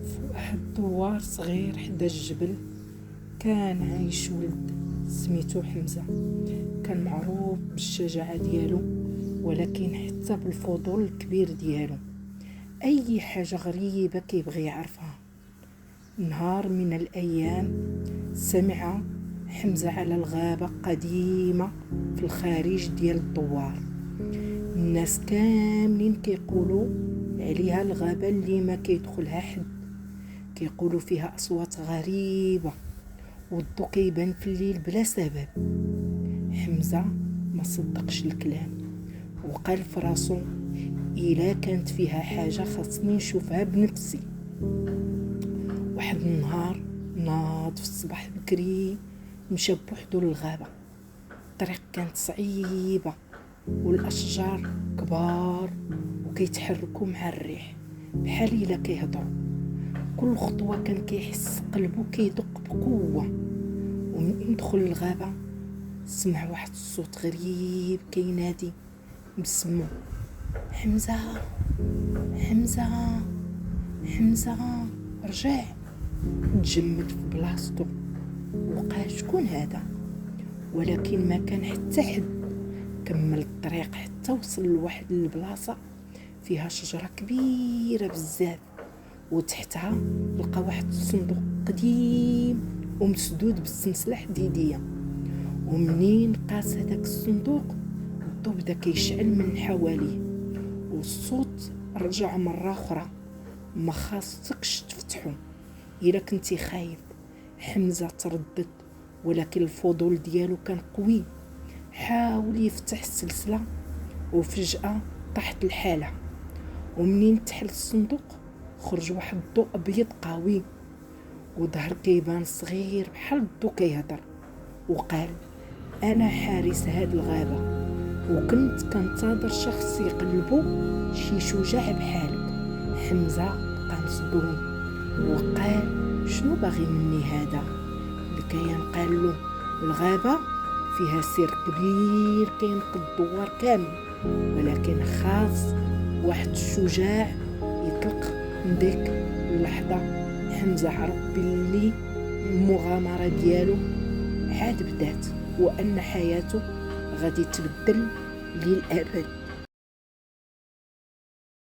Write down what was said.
في واحد الدوار صغير حدا الجبل كان عايش ولد سميتو حمزة. كان معروف بالشجاعة ديالو، ولكن حتى بالفضول الكبير ديالو. اي حاجة غريبة كيبغي يعرفها. نهار من الايام سمع حمزة على الغابة قديمة في الخارج ديال الدوار. الناس كاملين كيقولوا عليها الغابة اللي ما كيدخلها حد، كيقولوا فيها أصوات غريبة والضو كيبان في الليل بلا سبب. حمزة ما صدقش الكلام وقال في راسو إلا كانت فيها حاجة خاصني نشوفها بنفسي. واحد النهار ناض في الصباح بكري مشى بوحدو للغابة. الطريق كانت صعيبة والأشجار كبار وكيتحركوا مع الريح بحال إلا كيهضروا. كل خطوة كان كيحس قلبه كيدق بقوة. ومن دخل الغابة سمع واحد الصوت غريب كينادي بسمو: حمزة حمزة حمزة رجع. تجمد في بلاصتو وقال شكون هذا، ولكن ما كان حتى حد. كمل الطريق حتى وصل لواحد البلاصة فيها شجرة كبيرة بزاف، وتحتها لقى واحد الصندوق قديم ومسدود بالسلسلة حديدية. ومنين قاس هذاك الصندوق الضو بدا كيشعل من حواليه، والصوت رجع مرة أخرى: ما خاصكش تفتحو إلا كنتي خايف. حمزة تردد، ولكن الفضول ديالو كان قوي. حاول يفتح السلسلة وفجأة طاحت الحالة. ومنين تحل الصندوق خرج واحد الضوء أبيض قوي وظهر كيبان صغير بحال الضو كيهضر. وقال: أنا حارس هاد الغابة، وكنت كنتظر شخص يقلبو شي شجاع بحالك. حمزة بقى مصدوم وقال: شنو باغي مني هذا؟ الكيان قال له: الغابة فيها سر كبير كينقذ الدوار كامل، ولكن خاص واحد الشجاع يطلق. من ديك اللحظة حمزة عرف باللي المغامرة ديالو عاد بدات، وأن حياته غادي تبدل للأبد.